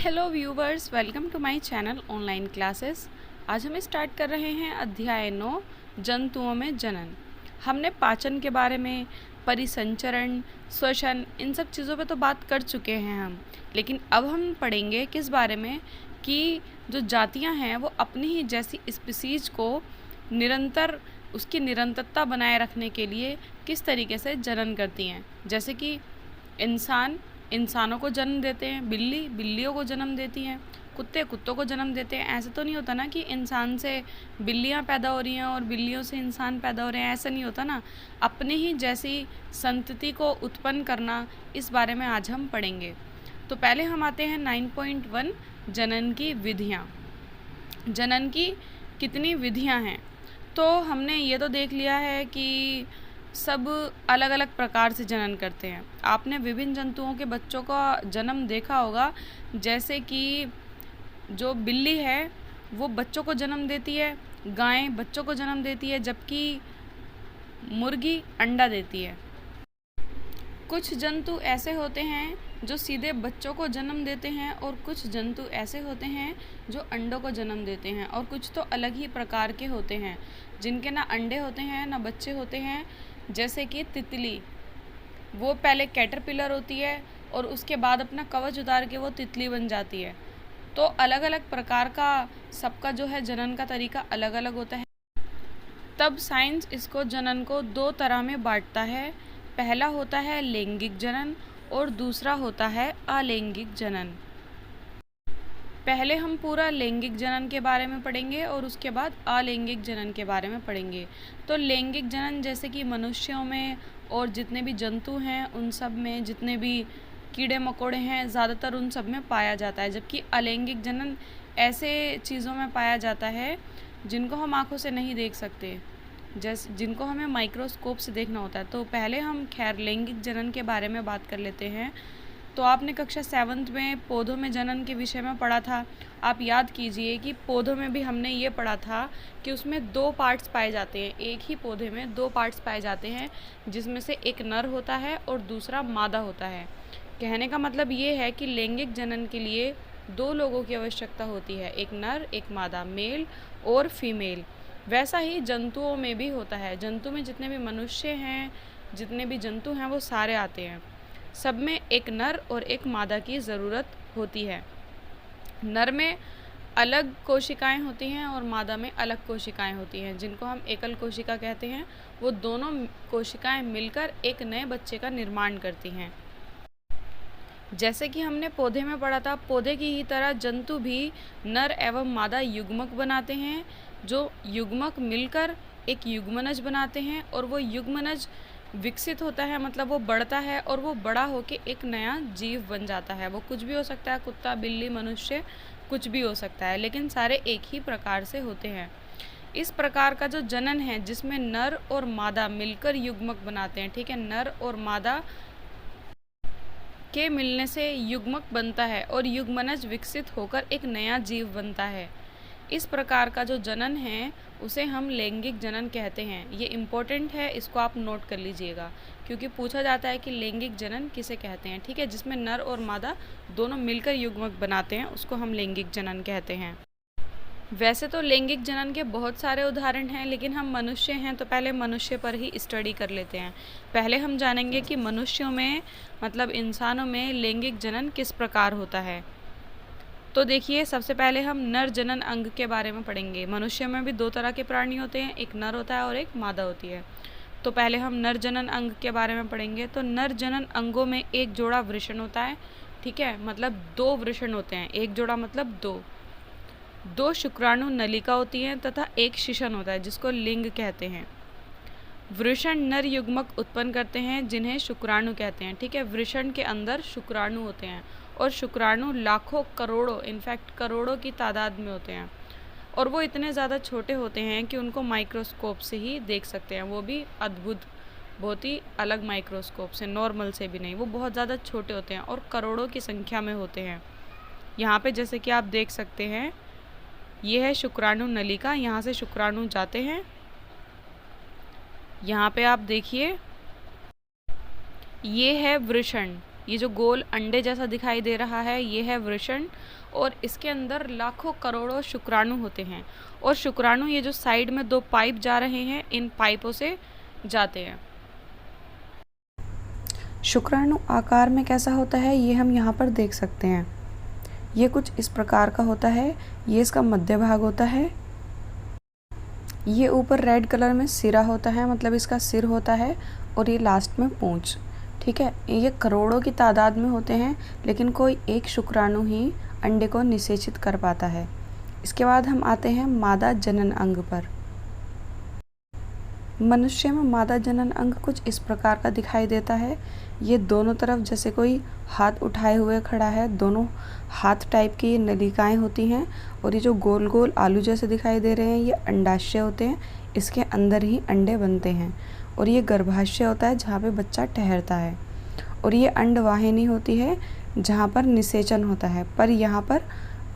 Hello viewers, welcome to my channel online classes. आज हम start कर रहे हैं अध्याय 9 जंतुओं में जनन। हमने पाचन के बारे में, परिसंचरण, श्वसन, इन सब चीज़ों पे तो बात कर चुके हैं हम, लेकिन अब हम पढ़ेंगे किस बारे में कि जो जातियां हैं वो अपनी ही जैसी स्पीसीज को निरंतर उसकी निरंतरता बनाए रखने के लिए किस तरीके से जनन करती हैं। जैसे कि इंसानों को जन्म देते हैं, बिल्लियों को जन्म देती हैं, कुत्तों को जन्म देते हैं। ऐसे तो नहीं होता ना कि इंसान से बिल्लियाँ पैदा हो रही हैं और बिल्लियों से इंसान पैदा हो रहे हैं, ऐसा नहीं होता ना। अपने ही जैसी संतति को उत्पन्न करना, इस बारे में आज हम पढ़ेंगे। तो पहले हम आते हैं 9.1 जनन की विधियाँ। जनन की कितनी विधियाँ हैं, तो हमने ये तो देख लिया है कि सब अलग अलग प्रकार से जनन करते हैं। आपने विभिन्न जंतुओं के बच्चों का जन्म देखा होगा, जैसे कि जो बिल्ली है वो बच्चों को जन्म देती है, गाय बच्चों को जन्म देती है, जबकि मुर्गी अंडा देती है। कुछ जंतु ऐसे होते हैं जो सीधे बच्चों को जन्म देते हैं, और कुछ जंतु ऐसे होते हैं जो अंडों को जन्म देते हैं, और कुछ तो अलग ही प्रकार के होते हैं जिनके ना अंडे होते हैं ना बच्चे होते हैं। जैसे कि तितली, वो पहले कैटरपिलर होती है और उसके बाद अपना कवच उतार के वो तितली बन जाती है। तो अलग अलग प्रकार का सबका जो है जनन का तरीका अलग अलग होता है। तब साइंस इसको जनन को दो तरह में बांटता है। पहला होता है लैंगिक जनन और दूसरा होता है अलैंगिक जनन। पहले हम पूरा लैंगिक जनन के बारे में पढ़ेंगे और उसके बाद अलैंगिक जनन के बारे में पढ़ेंगे। तो लैंगिक जनन जैसे कि मनुष्यों में और जितने भी जंतु हैं उन सब में, जितने भी कीड़े मकोड़े हैं ज़्यादातर उन सब में पाया जाता है। जबकि अलैंगिक जनन ऐसे चीज़ों में पाया जाता है जिनको हम आँखों से नहीं देख सकते, जैसे जिनको हमें माइक्रोस्कोप से देखना होता है। तो पहले हम खैर लैंगिक जनन के बारे में बात कर लेते हैं। तो आपने कक्षा 7th में पौधों में जनन के विषय में पढ़ा था। आप याद कीजिए कि पौधों में भी हमने ये पढ़ा था कि उसमें दो पार्ट्स पाए जाते हैं। एक ही पौधे में दो पार्ट्स पाए जाते हैं, जिसमें से एक नर होता है और दूसरा मादा होता है। कहने का मतलब ये है कि लैंगिक जनन के लिए दो लोगों की आवश्यकता होती है, एक नर एक मादा, मेल और फीमेल। वैसा ही जंतुओं में भी होता है। जंतु में जितने भी मनुष्य हैं, जितने भी जंतु हैं, वो सारे आते हैं। सब में एक नर और एक मादा की ज़रूरत होती है। नर में अलग कोशिकाएं होती हैं और मादा में अलग कोशिकाएं होती हैं, जिनको हम एकल कोशिका कहते हैं। वो दोनों कोशिकाएं मिलकर एक नए बच्चे का निर्माण करती हैं। जैसे कि हमने पौधे में पढ़ा था, पौधे की ही तरह जंतु भी नर एवं मादा युग्मक बनाते हैं, जो युग्मक मिलकर एक युग्मनज बनाते हैं, और वो युग्मनज विकसित होता है, मतलब वो बढ़ता है और वो बड़ा होके एक नया जीव बन जाता है। वो कुछ भी हो सकता है, कुत्ता, बिल्ली, मनुष्य, कुछ भी हो सकता है, लेकिन सारे एक ही प्रकार से होते हैं। इस प्रकार का जो जनन है जिसमें नर और मादा मिलकर युग्मक बनाते हैं, ठीक है, नर और मादा के मिलने से युग्मक बनता है और युग्मनज विकसित होकर एक नया जीव बनता है। इस प्रकार का जो जनन है उसे हम लैंगिक जनन कहते हैं। ये इम्पोर्टेंट है, इसको आप नोट कर लीजिएगा, क्योंकि पूछा जाता है कि लैंगिक जनन किसे कहते हैं। ठीक है, जिसमें नर और मादा दोनों मिलकर युग्मक बनाते हैं, उसको हम लैंगिक जनन कहते हैं। वैसे तो लैंगिक जनन के बहुत सारे उदाहरण हैं, लेकिन हम मनुष्य हैं तो पहले मनुष्य पर ही स्टडी कर लेते हैं। पहले हम जानेंगे कि मनुष्यों में, मतलब इंसानों में, लैंगिक जनन किस प्रकार होता है। तो देखिए, सबसे पहले हम नर जनन अंग के बारे में पढ़ेंगे। मनुष्य में भी दो तरह के प्राणी होते हैं, एक नर होता है और एक मादा होती है। तो पहले हम नर जनन अंग के बारे में पढ़ेंगे। तो नर जनन अंगों में एक जोड़ा वृषण होता है, ठीक है, मतलब दो वृषण होते हैं। एक जोड़ा मतलब दो शुक्राणु नलिका होती हैं तथा एक शिशन होता है, जिसको लिंग कहते हैं। वृषण नर युग्मक उत्पन्न करते हैं जिन्हें शुक्राणु कहते हैं। ठीक है, वृषण के अंदर शुक्राणु होते हैं, और शुक्राणु लाखों, करोड़ों, इनफैक्ट करोड़ों की तादाद में होते हैं, और वो इतने ज़्यादा छोटे होते हैं कि उनको माइक्रोस्कोप से ही देख सकते हैं। वो भी अद्भुत, बहुत ही अलग माइक्रोस्कोप से, नॉर्मल से भी नहीं। वो बहुत ज़्यादा छोटे होते हैं और करोड़ों की संख्या में होते हैं। यहाँ पे जैसे कि आप देख सकते हैं, ये है शुक्राणु नलिका, यहाँ से शुक्राणु जाते हैं। यहाँ पे आप देखिए, ये है वृषण, ये जो गोल अंडे जैसा दिखाई दे रहा है ये है वृषण, और इसके अंदर लाखों करोड़ों शुक्राणु होते हैं, और शुक्राणु ये जो साइड में 2 पाइप जा रहे हैं, इन पाइपों से जाते हैं। शुक्राणु आकार में कैसा होता है ये हम यहाँ पर देख सकते हैं। ये कुछ इस प्रकार का होता है, ये इसका मध्य भाग होता है। ये ऊपर रेड कलर में सिरा होता है, मतलब इसका सिर होता है, और ये लास्ट में पूंछ। ठीक है, ये करोड़ों की तादाद में होते हैं, लेकिन कोई एक शुक्राणु ही अंडे को निषेचित कर पाता है। इसके बाद हम आते हैं मादा जनन अंग पर। मनुष्य में मादा जनन अंग कुछ इस प्रकार का दिखाई देता है। ये दोनों तरफ जैसे कोई हाथ उठाए हुए खड़ा है, दोनों हाथ टाइप की ये नलिकाएं होती हैं, और ये जो गोल गोल आलू जैसे दिखाई दे रहे हैं ये अंडाशय होते हैं। इसके अंदर ही अंडे बनते हैं, और ये गर्भाशय होता है जहाँ पे बच्चा ठहरता है, और ये अंडवाहिनी होती है जहाँ पर निषेचन होता है, पर यहाँ पर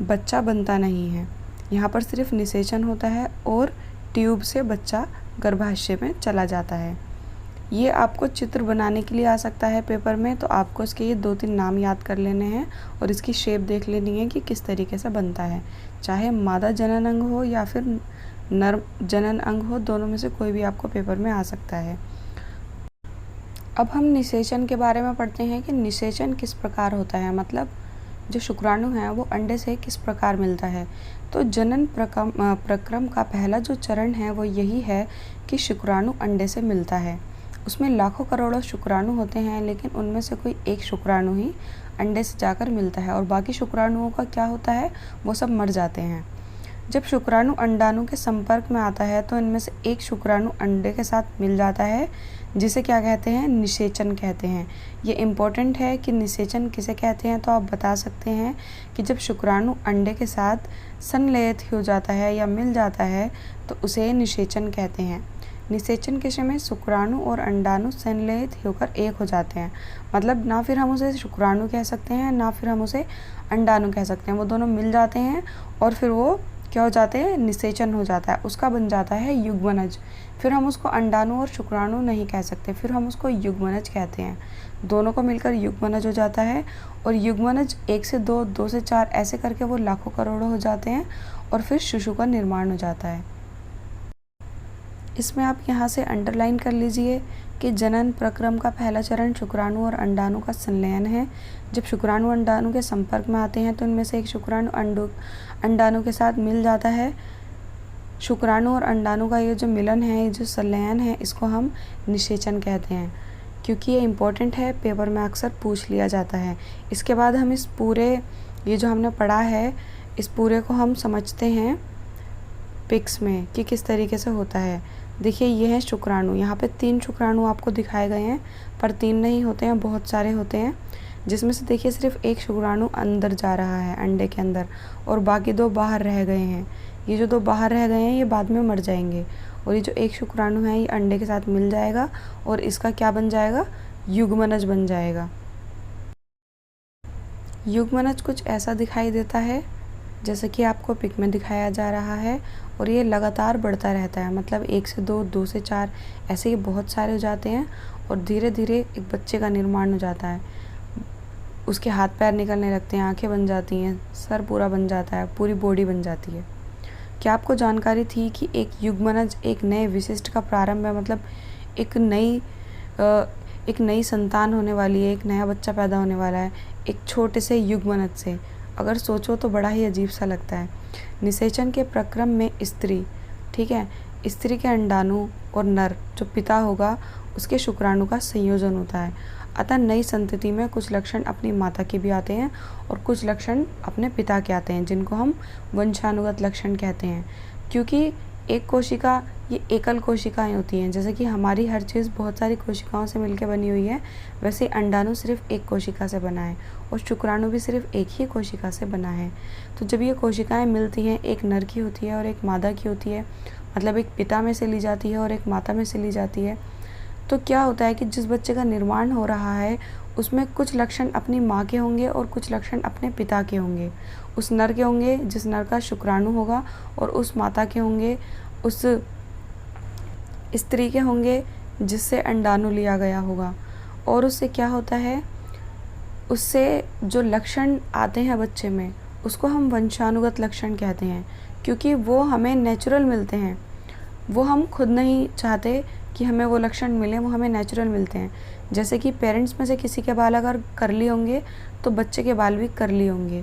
बच्चा बनता नहीं है। यहाँ पर सिर्फ निषेचन होता है और ट्यूब से बच्चा गर्भाशय में चला जाता है। ये आपको चित्र बनाने के लिए आ सकता है पेपर में, तो आपको इसके ये 2-3 नाम याद कर लेने हैं और इसकी शेप देख लेनी है कि किस तरीके से बनता है। चाहे मादा जनन अंग हो या फिर नर जनन अंग हो, दोनों में से कोई भी आपको पेपर में आ सकता है। अब हम निषेचन के बारे में पढ़ते हैं कि निषेचन किस प्रकार होता है, मतलब जो शुक्राणु है वो अंडे से किस प्रकार मिलता है। तो जनन प्रक्रम का पहला जो चरण है वो यही है कि शुक्राणु अंडे से मिलता है। उसमें लाखों करोड़ों शुक्राणु होते हैं, लेकिन उनमें से कोई एक शुक्राणु ही अंडे से जाकर मिलता है, और बाकी शुक्राणुओं का क्या होता है, वो सब मर जाते हैं। जब शुक्राणु अंडाणु के संपर्क में आता है तो इनमें से एक शुक्राणु अंडे के साथ मिल जाता है, जिसे क्या कहते हैं, निषेचन कहते हैं। ये इम्पोर्टेंट है कि निषेचन किसे कहते हैं, तो आप बता सकते हैं कि जब शुक्राणु अंडे के साथ संलयित हो जाता है या मिल जाता है तो उसे निषेचन कहते हैं। निषेचन के समय शुक्राणु और अंडाणु संलयित होकर एक हो जाते हैं, मतलब ना फिर हम उसे शुक्राणु कह सकते हैं ना फिर हम उसे अंडाणु कह सकते हैं। वो दोनों मिल जाते हैं और फिर वो क्या हो जाते हैं, निषेचन हो जाता है, उसका बन जाता है युग्मनज। फिर हम उसको अंडाणु और शुक्राणु नहीं कह सकते, फिर हम उसको युग्मनज कहते हैं। दोनों को मिलकर युग्मनज हो जाता है, और युग्मनज 1 से 2, 2 से 4 ऐसे करके वो लाखों करोड़ों हो जाते हैं, और फिर शिशु का निर्माण हो जाता है। इसमें आप यहाँ से अंडरलाइन कर लीजिए कि जनन प्रक्रम का पहला चरण शुक्राणु और अंडाणु का संलयन है। जब शुक्राणु अंडाणु के संपर्क में आते हैं तो इनमें से एक शुक्राणु अंडाणु के साथ मिल जाता है। शुक्राणु और अंडाणु का ये जो मिलन है, ये जो संलयन है, इसको हम निषेचन कहते हैं, क्योंकि ये इम्पोर्टेंट है, पेपर में अक्सर पूछ लिया जाता है। इसके बाद हम इस पूरे ये जो हमने पढ़ा है, इस पूरे को हम समझते हैं पिक्स में कि किस तरीके से होता है। देखिए ये है शुक्राणु, यहाँ पे 3 शुक्राणु आपको दिखाए गए हैं, पर 3 नहीं होते हैं, बहुत सारे होते हैं, जिसमें से देखिए सिर्फ एक शुक्राणु अंदर जा रहा है अंडे के अंदर, और बाकी 2 बाहर रह गए हैं। ये जो 2 बाहर रह गए हैं ये बाद में मर जाएंगे, और ये जो एक शुक्राणु है ये अंडे के साथ मिल जाएगा और इसका क्या बन जाएगा, युग्मनज बन जाएगा। युग्मनज कुछ ऐसा दिखाई देता है जैसे कि आपको पिक में दिखाया जा रहा है, और ये लगातार बढ़ता रहता है, मतलब 1 से 2, 2 से 4 ऐसे ये बहुत सारे हो जाते हैं, और धीरे धीरे एक बच्चे का निर्माण हो जाता है। उसके हाथ पैर निकलने लगते हैं, आंखें बन जाती हैं, सर पूरा बन जाता है, पूरी बॉडी बन जाती है। क्या आपको जानकारी थी कि एक युग्मनज एक नए विशिष्ट का प्रारंभ है, मतलब एक नई संतान होने वाली है, एक नया बच्चा पैदा होने वाला है एक छोटे से युग्मनज से। अगर सोचो तो बड़ा ही अजीब सा लगता है। निषेचन के प्रक्रम में स्त्री, ठीक है, स्त्री के अंडाणु और नर जो पिता होगा उसके शुक्राणु का संयोजन होता है। अतः नई संतति में कुछ लक्षण अपनी माता के भी आते हैं और कुछ लक्षण अपने पिता के आते हैं, जिनको हम वंशानुगत लक्षण कहते हैं। क्योंकि एक कोशिका ये एकल कोशिकाएं होती हैं, जैसे कि हमारी हर चीज़ बहुत सारी कोशिकाओं से मिलकर बनी हुई है, वैसे अंडाणु सिर्फ एक कोशिका से बना है और शुक्राणु भी सिर्फ एक ही कोशिका से बना है। तो जब ये कोशिकाएं मिलती हैं, एक नर की होती है और एक मादा की होती है, मतलब एक पिता में से ली जाती है और एक माता में से ली जाती है, तो क्या होता है कि जिस बच्चे का निर्माण हो रहा है उसमें कुछ लक्षण अपनी माँ के होंगे और कुछ लक्षण अपने पिता के होंगे। उस नर के होंगे जिस नर का शुक्राणु होगा, और उस माता के होंगे उस स्त्री के होंगे जिससे अंडाणु लिया गया होगा। और उससे क्या होता है, उससे जो लक्षण आते हैं बच्चे में उसको हम वंशानुगत लक्षण कहते हैं, क्योंकि वो हमें नेचुरल मिलते हैं। वो हम खुद नहीं चाहते कि हमें वो लक्षण मिले, वो हमें नेचुरल मिलते हैं। जैसे कि पेरेंट्स में से किसी के बाल अगर कर्ली होंगे तो बच्चे के बाल भी कर्ली होंगे,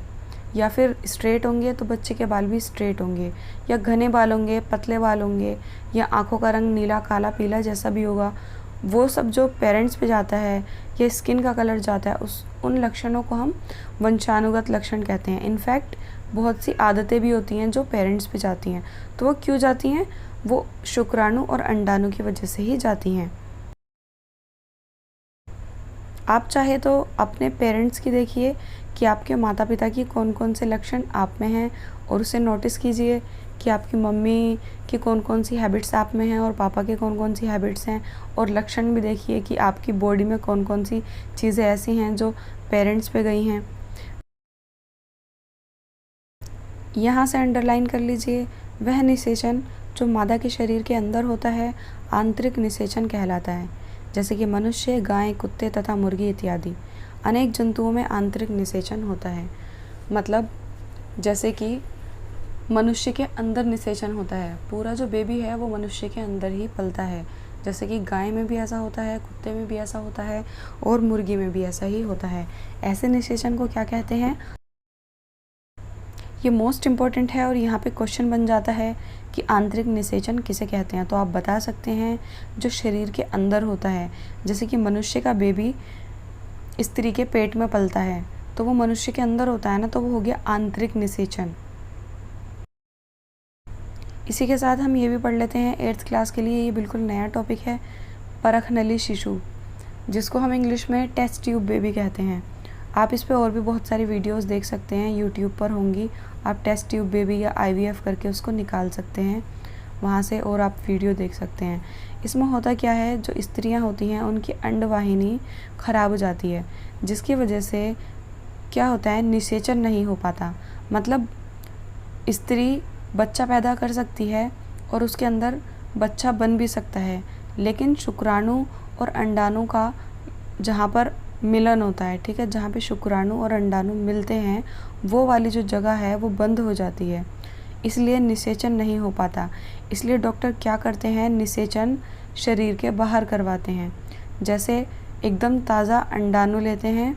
या फिर स्ट्रेट होंगे तो बच्चे के बाल भी स्ट्रेट होंगे, या घने बाल होंगे, पतले बाल होंगे, या आँखों का रंग नीला, काला, पीला जैसा भी होगा, वो सब जो पेरेंट्स पे जाता है या स्किन का कलर जाता है, उन लक्षणों को हम वंशानुगत लक्षण कहते हैं। इनफैक्ट बहुत सी आदतें भी होती हैं जो पेरेंट्स पे जाती हैं। तो वो क्यों जाती हैं? वो शुक्राणु और अंडाणु की वजह से ही जाती हैं। आप चाहे तो अपने पेरेंट्स की देखिए कि आपके माता पिता की कौन कौन से लक्षण आप में हैं, और उसे नोटिस कीजिए कि आपकी मम्मी की कौन कौन सी हैबिट्स आप में हैं और पापा के कौन कौन सी हैबिट्स हैं, और लक्षण भी देखिए कि आपकी बॉडी में कौन कौन सी चीज़ें ऐसी हैं जो पेरेंट्स पे गई हैं। यहाँ से अंडरलाइन कर लीजिए, वह निषेचन जो मादा के शरीर के अंदर होता है आंतरिक निषेचन कहलाता है। जैसे कि मनुष्य, गाय, कुत्ते तथा मुर्गी इत्यादि अनेक जंतुओं में आंतरिक निषेचन होता है। मतलब जैसे कि मनुष्य के अंदर निषेचन होता है, पूरा जो बेबी है वो मनुष्य के अंदर ही पलता है। जैसे कि गाय में भी ऐसा होता है, कुत्ते में भी ऐसा होता है, और मुर्गी में भी ऐसा ही होता है। ऐसे निषेचन को क्या कहते हैं? ये मोस्ट इम्पॉर्टेंट है, और यहाँ पे क्वेश्चन बन जाता है कि आंतरिक निषेचन किसे कहते हैं। तो आप बता सकते हैं जो शरीर के अंदर होता है। जैसे कि मनुष्य का बेबी स्त्री के पेट में पलता है तो वो मनुष्य के अंदर होता है ना, तो वो हो गया आंतरिक निषेचन। इसी के साथ हम ये भी पढ़ लेते हैं 8th क्लास के लिए, ये बिल्कुल नया टॉपिक है, परखनली शिशु, जिसको हम इंग्लिश में टेस्ट ट्यूब बेबी कहते हैं। आप इस पे और भी बहुत सारी वीडियोस देख सकते हैं, यूट्यूब पर होंगी। आप टेस्ट ट्यूब बेबी या IVF करके उसको निकाल सकते हैं वहाँ से, और आप वीडियो देख सकते हैं। इसमें होता क्या है, जो स्त्रियाँ होती हैं उनकी अंडवाहिनी ख़राब हो जाती है, जिसकी वजह से क्या होता है, निषेचन नहीं हो पाता। मतलब स्त्री बच्चा पैदा कर सकती है और उसके अंदर बच्चा बन भी सकता है, लेकिन शुक्राणु और अंडाणु का जहाँ पर मिलन होता है, ठीक है, जहाँ पे शुक्राणु और अंडाणु मिलते हैं, वो वाली जो जगह है वो बंद हो जाती है, इसलिए निषेचन नहीं हो पाता। इसलिए डॉक्टर क्या करते हैं, निषेचन शरीर के बाहर करवाते हैं। जैसे एकदम ताज़ा अंडाणु लेते हैं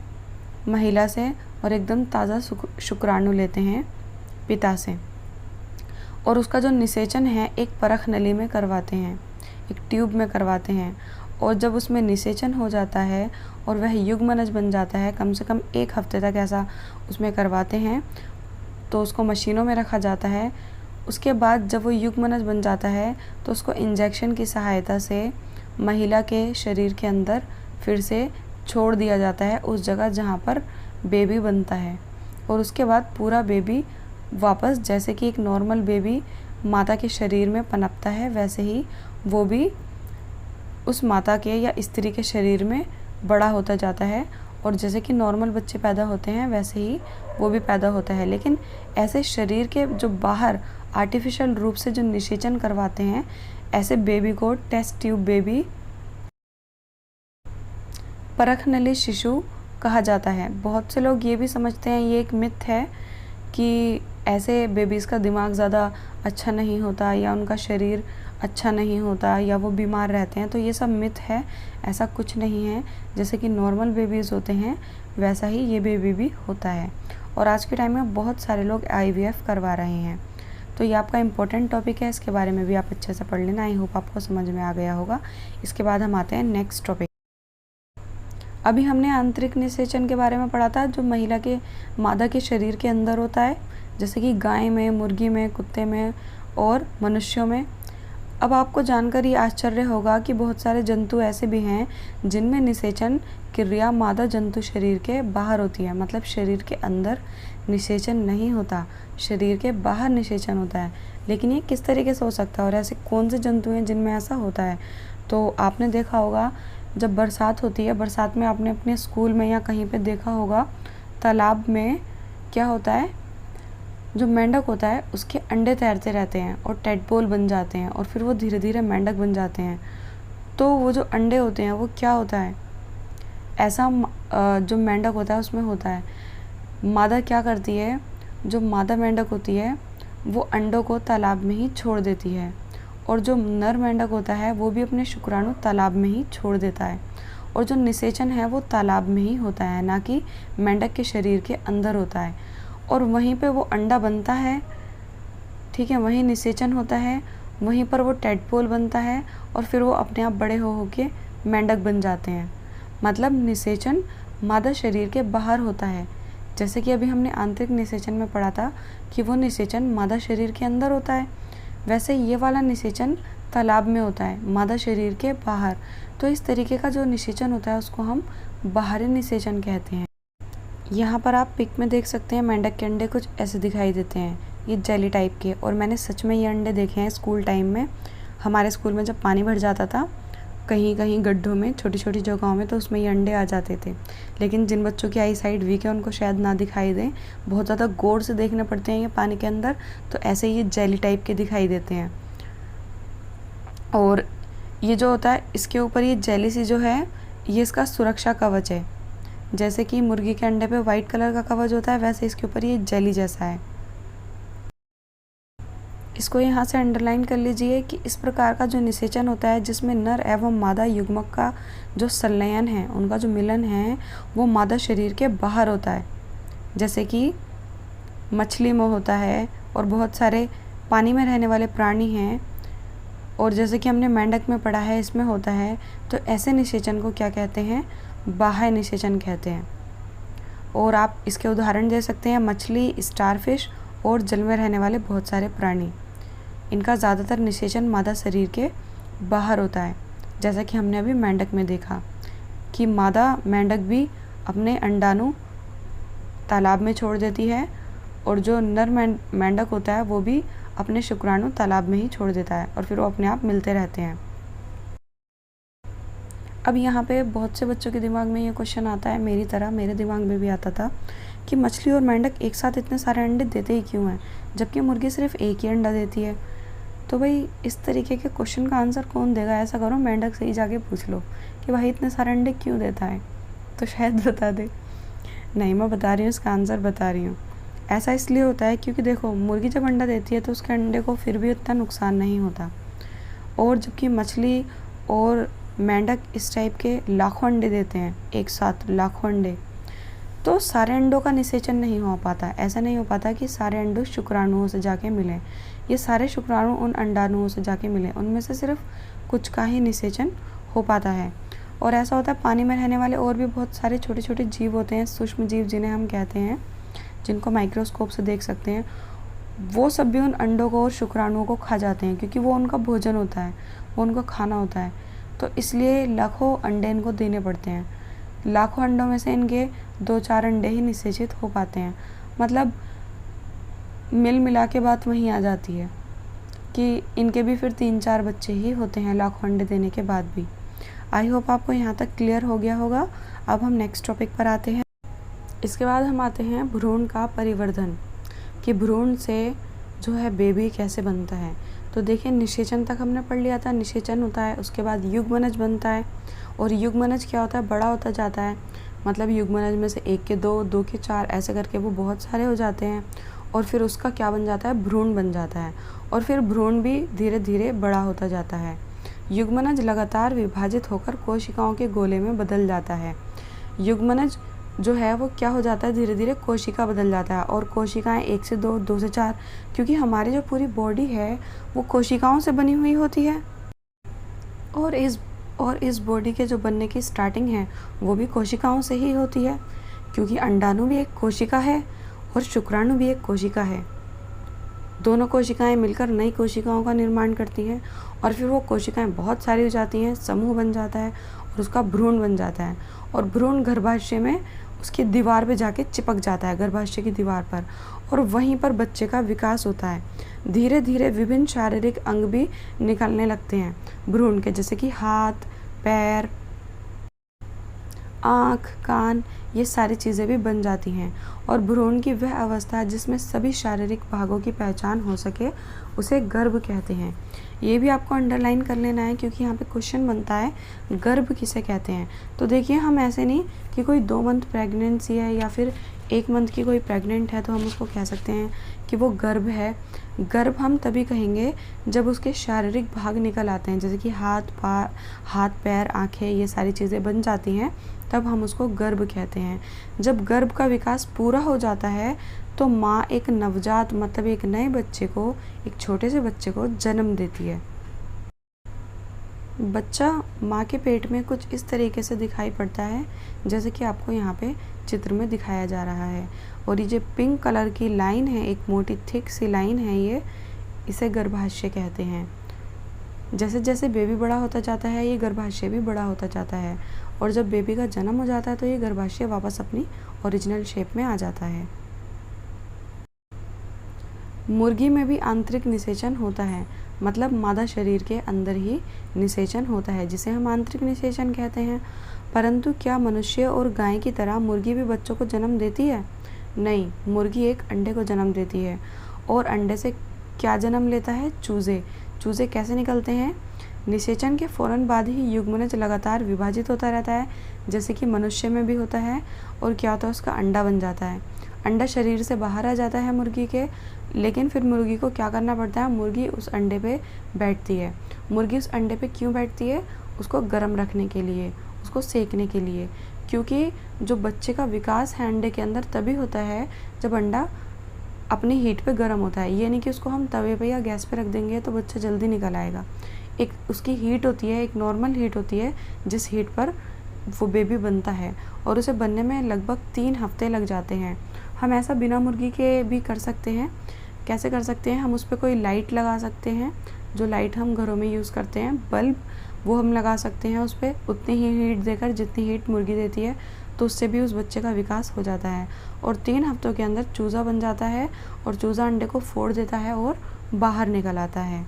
महिला से और एकदम ताज़ा शुक्राणु लेते हैं पिता से, और उसका जो निषेचन है एक परख नली में करवाते हैं, एक ट्यूब में करवाते हैं। और जब उसमें निषेचन हो जाता है और वह युग्मनज बन जाता है, कम से कम 1 हफ्ते तक ऐसा उसमें करवाते हैं, तो उसको मशीनों में रखा जाता है। उसके बाद जब वो युग्मनज बन जाता है तो उसको इंजेक्शन की सहायता से महिला के शरीर के अंदर फिर से छोड़ दिया जाता है, उस जगह जहाँ पर बेबी बनता है। और उसके बाद पूरा बेबी वापस, जैसे कि एक नॉर्मल बेबी माता के शरीर में पनपता है, वैसे ही वो भी उस माता के या स्त्री के शरीर में बड़ा होता जाता है। और जैसे कि नॉर्मल बच्चे पैदा होते हैं वैसे ही वो भी पैदा होता है। लेकिन ऐसे शरीर के जो बाहर आर्टिफिशियल रूप से जो निषेचन करवाते हैं, ऐसे बेबी को टेस्ट ट्यूब बेबी, परखनली शिशु कहा जाता है। बहुत से लोग ये भी समझते हैं, ये एक मिथ है कि ऐसे बेबीज़ का दिमाग ज़्यादा अच्छा नहीं होता, या उनका शरीर अच्छा नहीं होता, या वो बीमार रहते हैं। तो ये सब मिथ है, ऐसा कुछ नहीं है। जैसे कि नॉर्मल बेबीज़ होते हैं वैसा ही ये बेबी भी होता है। और आज के टाइम में बहुत सारे लोग IVF करवा रहे हैं। तो ये आपका इम्पोर्टेंट टॉपिक है, इसके बारे में भी आप अच्छे से पढ़ लेना। आई होप आपको समझ में आ गया होगा। इसके बाद हम आते हैं नेक्स्ट टॉपिक। अभी हमने आंतरिक निषेचन के बारे में पढ़ा था, जो महिला के मादा के शरीर के अंदर होता है, जैसे कि गाय में, मुर्गी में, कुत्ते में और मनुष्यों में। अब आपको जानकर ये आश्चर्य होगा कि बहुत सारे जंतु ऐसे भी हैं जिनमें निषेचन क्रिया मादा जंतु शरीर के बाहर होती है। मतलब शरीर के अंदर निषेचन नहीं होता, शरीर के बाहर निषेचन होता है। लेकिन ये किस तरीके से हो सकता है और ऐसे कौन से जंतु हैं जिनमें ऐसा होता है? तो आपने देखा होगा जब बरसात होती है, बरसात में आपने अपने स्कूल में या कहीं पे देखा होगा, तालाब में क्या होता है, जो मेंढक होता है उसके अंडे तैरते रहते हैं और टेडपोल बन जाते हैं, और फिर वो धीरे धीरे मेंढक बन जाते हैं। तो वो जो अंडे होते हैं वो क्या होता है, ऐसा जो मेंढक होता है उसमें होता है। मादा क्या करती है, जो मादा मेंढक होती है वो अंडों को तालाब में ही छोड़ देती है, और जो नर मेंढक होता है वो भी अपने शुक्राणु तालाब में ही छोड़ देता है। और जो निषेचन है वो तालाब में ही होता है, ना कि मेंढक के शरीर के अंदर होता है। और वहीं पे वो अंडा बनता है, ठीक है, वहीं निषेचन होता है, वहीं पर वो टेडपोल बनता है, और फिर वो अपने आप बड़े हो के मेंढक बन जाते हैं। मतलब निषेचन मादा शरीर के बाहर होता है, जैसे कि अभी हमने आंतरिक निषेचन में पढ़ा था कि वो निषेचन मादा शरीर के अंदर होता है, वैसे ये वाला निषेचन तालाब में होता है, मादा शरीर के बाहर। तो इस तरीके का जो निषेचन होता है उसको हम बाहरी निषेचन कहते हैं। यहाँ पर आप पिक में देख सकते हैं मेंढक के अंडे कुछ ऐसे दिखाई देते हैं, ये जेली टाइप के। और मैंने सच में ये अंडे देखे हैं स्कूल टाइम में। हमारे स्कूल में जब पानी भर जाता था कहीं कहीं गड्ढों में, छोटी छोटी जगहों में, तो उसमें ये अंडे आ जाते थे। लेकिन जिन बच्चों की आई साइड वीक है उनको शायद ना दिखाई दें, बहुत ज़्यादा गौर से देखने पड़ते हैं ये पानी के अंदर, तो ऐसे ये जेली टाइप के दिखाई देते हैं। और ये जो होता है इसके ऊपर ये जेली सी जो है ये इसका सुरक्षा कवच है। जैसे कि मुर्गी के अंडे पे वाइट कलर का कवच होता है, वैसे इसके ऊपर ये जेली जैसा है। इसको यहाँ से अंडरलाइन कर लीजिए कि इस प्रकार का जो निषेचन होता है जिसमें नर एवं मादा युग्मक का जो संलयन है, उनका जो मिलन है वो मादा शरीर के बाहर होता है। जैसे कि मछली में होता है और बहुत सारे पानी में रहने वाले प्राणी हैं, और जैसे कि हमने मेंढक में पढ़ा है इसमें होता है। तो ऐसे निषेचन को क्या कहते हैं, बाह्य निषेचन कहते हैं। और आप इसके उदाहरण दे सकते हैं मछली, स्टारफिश और जल में रहने वाले बहुत सारे प्राणी। इनका ज़्यादातर निषेचन मादा शरीर के बाहर होता है, जैसा कि हमने अभी मेंढक में देखा कि मादा मेंढक भी अपने अंडाणु तालाब में छोड़ देती है, और जो नर मेंढक होता है वो भी अपने शुक्राणु तालाब में ही छोड़ देता है, और फिर वो अपने आप मिलते रहते हैं। अब यहाँ पे बहुत से बच्चों के दिमाग में ये क्वेश्चन आता है, मेरी तरह मेरे दिमाग में भी आता था कि मछली और मेंढक एक साथ इतने सारे अंडे देते ही क्यों हैं, जबकि मुर्गी सिर्फ एक ही अंडा देती है। तो भाई इस तरीके के क्वेश्चन का आंसर कौन देगा, ऐसा करो मेंढक से ही जाके पूछ लो कि भाई इतने सारे अंडे क्यों देता है, तो शायद बता दे। नहीं, मैं बता रही हूँ, इसका आंसर बता रही हूँ। ऐसा इसलिए होता है क्योंकि देखो मुर्गी जब अंडा देती है तो उसके अंडे को फिर भी उतना नुकसान नहीं होता, और जबकि मछली और मेंढक इस टाइप के लाखों अंडे देते हैं, एक साथ लाखों अंडे, तो सारे अंडों का निषेचन नहीं हो पाता। ऐसा नहीं हो पाता कि सारे अंडे शुक्राणुओं से जाके मिलें, ये सारे शुक्राणु उन अंडाणुओं से जाके मिलें, उनमें से सिर्फ कुछ का ही निषेचन हो पाता है। और ऐसा होता है पानी में रहने वाले और भी बहुत सारे छोटे छोटे जीव होते हैं, सूक्ष्म जीव जिन्हें हम कहते हैं, जिनको माइक्रोस्कोप से देख सकते हैं, वो सब भी उन अंडों को और शुक्राणुओं को खा जाते हैं, क्योंकि वो उनका भोजन होता है, वो उनका खाना होता है। तो इसलिए लाखों अंडे इनको देने पड़ते हैं। लाखों अंडों में से इनके 2-4 अंडे ही निषेचित हो पाते हैं। मतलब मिल मिला के बात वहीं आ जाती है कि इनके भी फिर 3-4 बच्चे ही होते हैं लाखों अंडे देने के बाद भी। आई होप आपको यहाँ तक क्लियर हो गया होगा। अब हम नेक्स्ट टॉपिक पर आते हैं। इसके बाद हम आते हैं भ्रूण का परिवर्धन, कि भ्रूण से जो है बेबी कैसे बनता है। तो देखिए निषेचन तक हमने पढ़ लिया था, निषेचन होता है, उसके बाद युग्मनज बनता है। और युग्मनज क्या होता है, बड़ा होता जाता है, मतलब युग्मनज में से 1 के 2, 2 के 4 ऐसे करके वो बहुत सारे हो जाते हैं, और फिर उसका क्या बन जाता है, भ्रूण बन जाता है। और फिर भ्रूण भी धीरे धीरे बड़ा होता जाता है। युग्मनज लगातार विभाजित होकर कोशिकाओं के गोले में बदल जाता है। युग्मनज जो है वो क्या हो जाता है, धीरे धीरे कोशिका बदल जाता है, और कोशिकाएं 1 से 2, 2 से 4, क्योंकि हमारी जो पूरी बॉडी है वो कोशिकाओं से बनी हुई होती है। और इस बॉडी के जो बनने की स्टार्टिंग है वो भी कोशिकाओं से ही होती है, क्योंकि अंडाणु भी एक कोशिका है और शुक्राणु भी एक कोशिका है। दोनों कोशिकाएं मिलकर नई कोशिकाओं का निर्माण करती हैं, और फिर वो कोशिकाएं बहुत सारी हो जाती हैं, समूह बन जाता है, और उसका भ्रूण बन जाता है। और भ्रूण गर्भाशय में उसकी दीवार पे जाके चिपक जाता है, गर्भाशय की दीवार पर, और वहीं पर बच्चे का विकास होता है। धीरे धीरे विभिन्न शारीरिक अंग भी निकलने लगते हैं भ्रूण के, जैसे कि हाथ, पैर, आँख, कान, ये सारी चीज़ें भी बन जाती हैं। और भ्रूण की वह अवस्था जिसमें सभी शारीरिक भागों की पहचान हो सके उसे गर्भ कहते हैं। ये भी आपको अंडरलाइन कर लेना है क्योंकि यहाँ पे क्वेश्चन बनता है गर्भ किसे कहते हैं। तो देखिए, हम ऐसे नहीं कि कोई 2 मंथ प्रेगनेंसी है या फिर 1 मंथ की कोई प्रेग्नेंट है तो हम उसको कह सकते हैं कि वो गर्भ है। गर्भ हम तभी कहेंगे जब उसके शारीरिक भाग निकल आते हैं, जैसे कि हाथ पैर आँखें ये सारी चीज़ें बन जाती हैं, तब हम उसको गर्भ कहते हैं। जब गर्भ का विकास पूरा हो जाता है तो माँ एक नवजात मतलब एक नए बच्चे को, एक छोटे से बच्चे को जन्म देती है। बच्चा माँ के पेट में कुछ इस तरीके से दिखाई पड़ता है जैसे कि आपको यहाँ पे चित्र में दिखाया जा रहा है। और ये जो पिंक कलर की लाइन है, एक मोटी थिक सी लाइन है, ये इसे गर्भाशय कहते हैं। जैसे जैसे बेबी बड़ा होता जाता है ये गर्भाशय भी बड़ा होता जाता है और जब बेबी का जन्म हो जाता है तो ये गर्भाशय वापस अपनी ओरिजिनल शेप में आ जाता है। मुर्गी में भी आंतरिक निषेचन होता है, मतलब मादा शरीर के अंदर ही निषेचन होता है जिसे हम आंतरिक निषेचन कहते हैं। परंतु क्या मनुष्य और गाय की तरह मुर्गी भी बच्चों को जन्म देती है? नहीं, मुर्गी एक अंडे को जन्म देती है और अंडे से क्या जन्म लेता है? चूजे। चूजे कैसे निकलते हैं? निषेचन के फौरन बाद ही युग्मनज लगातार विभाजित होता रहता है, जैसे कि मनुष्य में भी होता है। और क्या होता है, उसका अंडा बन जाता है। अंडा शरीर से बाहर आ जाता है मुर्गी के, लेकिन फिर मुर्गी को क्या करना पड़ता है? मुर्गी उस अंडे पे बैठती है। मुर्गी उस अंडे पे क्यों बैठती है? उसको गर्म रखने के लिए, उसको सेकने के लिए, क्योंकि जो बच्चे का विकास है अंडे के अंदर तभी होता है जब अंडा अपनी हीट पे गर्म होता है। ये नहीं कि उसको हम तवे पे या गैस पे रख देंगे तो बच्चा जल्दी निकल आएगा। एक उसकी हीट होती है, एक नॉर्मल हीट होती है जिस हीट पर वो बेबी बनता है और उसे बनने में लगभग 3 हफ्ते लग जाते हैं। हम ऐसा बिना मुर्गी के भी कर सकते हैं। कैसे कर सकते हैं? हम उस पर कोई लाइट लगा सकते हैं, जो लाइट हम घरों में यूज़ करते हैं, बल्ब, वो हम लगा सकते हैं उस पर उतनी ही हीट देकर जितनी हीट मुर्गी देती है, तो उससे भी उस बच्चे का विकास हो जाता है और 3 हफ्तों के अंदर चूज़ा बन जाता है और चूज़ा अंडे को फोड़ देता है और बाहर निकल आता है।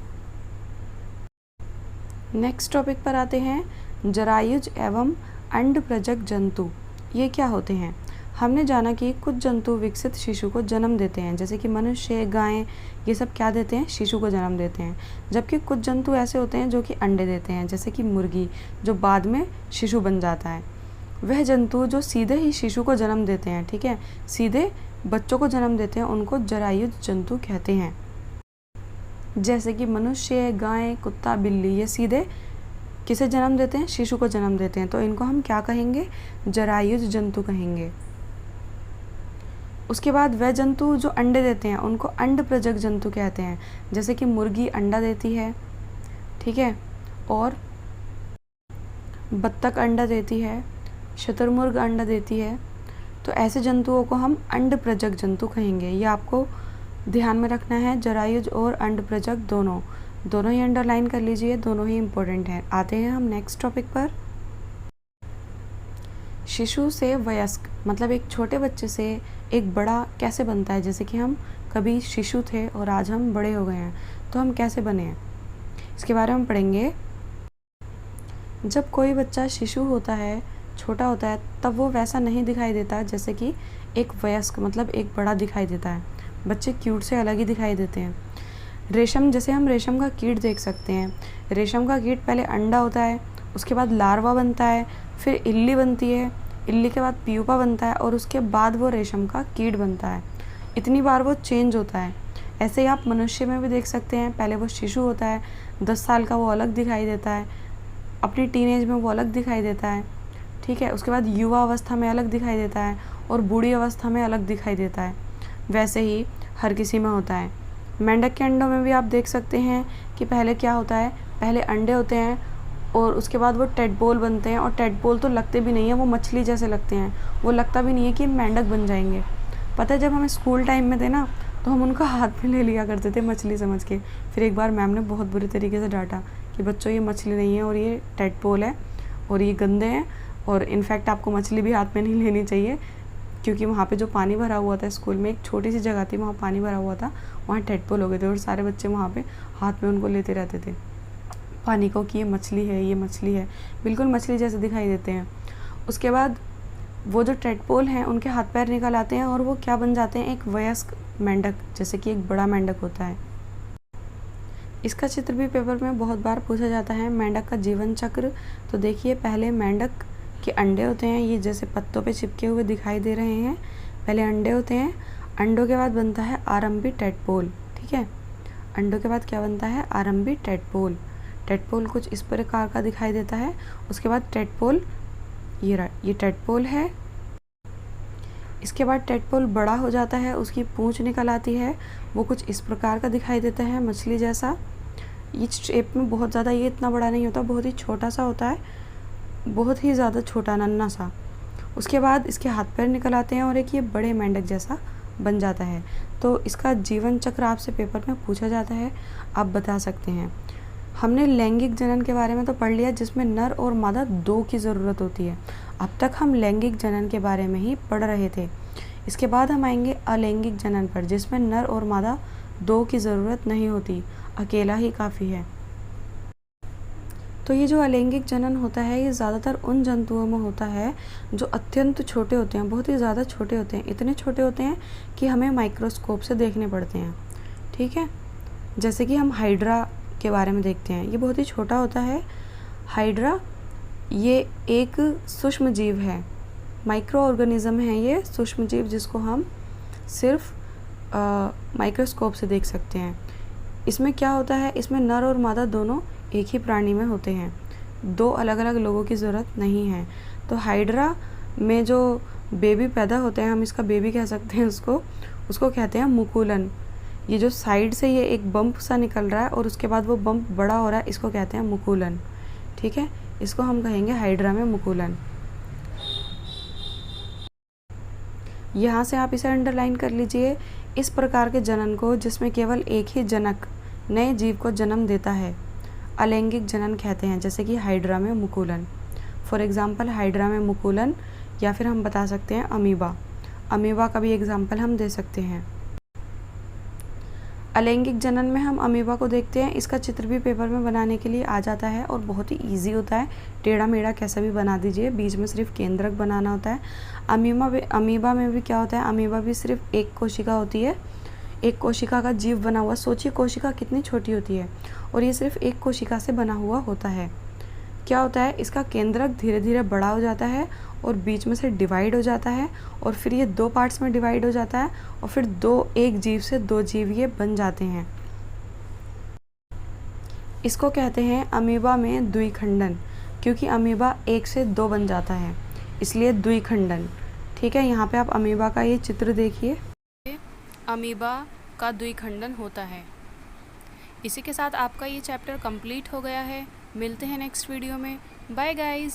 नेक्स्ट टॉपिक पर आते हैं, जरायुज एवं अंडप्रजक जंतु। ये क्या होते हैं? हमने जाना कि कुछ जंतु विकसित शिशु को जन्म देते हैं, जैसे कि मनुष्य, गाय, ये सब क्या देते हैं? शिशु को जन्म देते हैं। जबकि कुछ जंतु ऐसे होते हैं जो कि अंडे देते हैं, जैसे कि मुर्गी, जो बाद में शिशु बन जाता है। वह जंतु जो सीधे ही शिशु को जन्म देते हैं, ठीक है, सीधे बच्चों को जन्म देते हैं, उनको जरायुज जंतु कहते हैं। जैसे कि मनुष्य, गाय, कुत्ता, बिल्ली, ये सीधे किसे जन्म देते हैं? शिशु को जन्म देते हैं, तो इनको हम क्या कहेंगे? जरायुज जंतु कहेंगे। उसके बाद वह जंतु जो अंडे देते हैं उनको अंडप्रजक जंतु कहते हैं, जैसे कि मुर्गी अंडा देती है, ठीक है, और बत्तख अंडा देती है, शुतुरमुर्ग अंडा देती है। तो ऐसे जंतुओं को हम अंडप्रजक जंतु कहेंगे। ये आपको ध्यान में रखना है, जरायुज और अंडप्रजक दोनों ही अंडरलाइन कर लीजिए, दोनों ही इम्पोर्टेंट हैं। आते हैं हम नेक्स्ट टॉपिक पर। शिशु से वयस्क, मतलब एक छोटे बच्चे से एक बड़ा कैसे बनता है? जैसे कि हम कभी शिशु थे और आज हम बड़े हो गए हैं, तो हम कैसे बने हैं, इसके बारे में पढ़ेंगे। जब कोई बच्चा शिशु होता है, छोटा होता है, तब वो वैसा नहीं दिखाई देता जैसे कि एक वयस्क मतलब एक बड़ा दिखाई देता है। बच्चे क्यूट से अलग ही दिखाई देते हैं। रेशम, जैसे हम रेशम का कीट देख सकते हैं। रेशम का कीट पहले अंडा होता है, उसके बाद लार्वा बनता है, फिर इल्ली बनती है, इल्ली के बाद प्यूपा बनता है और उसके बाद वो रेशम का कीट बनता है। इतनी बार वो चेंज होता है। ऐसे ही आप मनुष्य में भी देख सकते हैं, पहले वो शिशु होता है, 10 साल का वो अलग दिखाई देता है, अपनी टीनेज में वो अलग दिखाई देता है, ठीक है, उसके बाद युवा अवस्था में अलग दिखाई देता है और बूढ़ी अवस्था में अलग दिखाई देता है। वैसे ही हर किसी में होता है। मेंढक के अंडों में भी आप देख सकते हैं कि पहले क्या होता है, पहले अंडे होते हैं और उसके बाद वो टेडपोल बनते हैं, और टेडपोल तो लगते भी नहीं है, वो मछली जैसे लगते हैं, वो लगता भी नहीं है कि मेंढक बन जाएंगे। पता है, जब हम स्कूल टाइम में थे ना, तो हम उनका हाथ में ले लिया करते थे मछली समझ के। फिर एक बार मैम ने बहुत बुरे तरीके से डांटा कि बच्चों ये मछली नहीं है और ये टेडपोल है और ये गंदे हैं, और इनफैक्ट आपको मछली भी हाथ में नहीं लेनी चाहिए, क्योंकि वहाँ पे जो पानी भरा हुआ था, स्कूल में एक छोटी सी जगह थी, वहाँ पानी भरा हुआ था, वहाँ टेडपोल हो गए थे और सारे बच्चे वहाँ पे हाथ में उनको लेते रहते थे पानी को कि ये मछली है, ये मछली है, बिल्कुल मछली जैसे दिखाई देते हैं। उसके बाद वो जो टेडपोल हैं उनके हाथ पैर निकल आते हैं और वो क्या बन जाते हैं, एक वयस्क मेंढक, जैसे कि एक बड़ा मेंढक होता है। इसका चित्र भी पेपर में बहुत बार पूछा जाता है, मेंढक का जीवन चक्र। तो देखिए, पहले मेंढक के अंडे होते हैं, ये जैसे पत्तों पे चिपके हुए दिखाई दे रहे हैं। पहले अंडे होते हैं, अंडों के बाद बनता है आरंभी टेडपोल। ठीक है, अंडों के बाद क्या बनता है, आरंभी टेडपोल। टेडपोल कुछ इस प्रकार का दिखाई देता है। उसके बाद टेडपोल, ये टेडपोल है। इसके बाद टेडपोल बड़ा हो जाता है, उसकी पूंछ निकल आती है, वो कुछ इस प्रकार का दिखाई देता है, मछली जैसा। इस शेप में बहुत ज़्यादा, ये इतना बड़ा नहीं होता, बहुत ही छोटा सा होता है, बहुत ही ज़्यादा छोटा, नन्हा सा। उसके बाद इसके हाथ पैर निकल आते हैं और एक ये बड़े मेंढक जैसा बन जाता है। तो इसका जीवन चक्र आपसे पेपर में पूछा जाता है, आप बता सकते हैं। हमने लैंगिक जनन के बारे में तो पढ़ लिया, जिसमें नर और मादा दो की ज़रूरत होती है। अब तक हम लैंगिक जनन के बारे में ही पढ़ रहे थे। इसके बाद हम आएंगे अलैंगिक जनन पर, जिसमें नर और मादा दो की ज़रूरत नहीं होती, अकेला ही काफ़ी है। तो ये जो अलैंगिक जनन होता है, ये ज़्यादातर उन जंतुओं में होता है जो अत्यंत छोटे होते हैं, बहुत ही ज़्यादा छोटे होते हैं। इतने छोटे होते हैं कि हमें माइक्रोस्कोप से देखने पड़ते हैं। ठीक है, जैसे कि हम हाइड्रा के बारे में देखते हैं, ये बहुत ही छोटा होता है। हाइड्रा ये एक सूक्ष्म जीव है, माइक्रो ऑर्गेनिज्म है ये सूक्ष्म जीव, जिसको हम सिर्फ माइक्रोस्कोप से देख सकते हैं। इसमें क्या होता है, इसमें नर और मादा दोनों एक ही प्राणी में होते हैं, दो अलग अलग लोगों की ज़रूरत नहीं है। तो हाइड्रा में जो बेबी पैदा होते हैं, हम इसका बेबी कह सकते हैं, उसको कहते हैं मुकुलन। ये जो साइड से ये एक बम्प सा निकल रहा है और उसके बाद वो बम्प बड़ा हो रहा है, इसको कहते हैं मुकुलन। ठीक है, इसको हम कहेंगे हाइड्रा में मुकुलन। यहाँ से आप इसे अंडरलाइन कर लीजिए। इस प्रकार के जनन को, जिसमें केवल एक ही जनक नए जीव को जन्म देता है, अलैंगिक जनन कहते हैं, जैसे कि हाइड्रा में मुकुलन। फॉर एग्जांपल हाइड्रा में मुकुलन, या फिर हम बता सकते हैं अमीबा। अमीबा का भी एग्जांपल हम दे सकते हैं। अलैंगिक जनन में हम अमीबा को देखते हैं। इसका चित्र भी पेपर में बनाने के लिए आ जाता है और बहुत ही इजी होता है, टेढ़ा मेढ़ा कैसा भी बना दीजिए, बीच में सिर्फ केंद्रक बनाना होता है। अमीबा में भी क्या होता है, अमीबा भी सिर्फ एक कोशिका होती है, एक कोशिका का जीव बना हुआ। सोचिए कोशिका कितनी छोटी होती है, और ये सिर्फ एक कोशिका से बना हुआ होता है। क्या होता है, इसका केंद्रक धीरे धीरे बड़ा हो जाता है और बीच में से डिवाइड हो जाता है, और फिर ये दो पार्ट्स में डिवाइड हो जाता है, और फिर एक जीव से दो जीव ये बन जाते हैं। इसको कहते हैं अमीबा में द्विखंडन, क्योंकि अमीबा एक से दो बन जाता है, इसलिए द्विखंडन। ठीक है, यहाँ पे आप अमीबा का ये चित्र देखिए, अमीबा का द्विखंडन होता है। इसी के साथ आपका ये चैप्टर कंप्लीट हो गया है। मिलते हैं नेक्स्ट वीडियो में। Bye guys.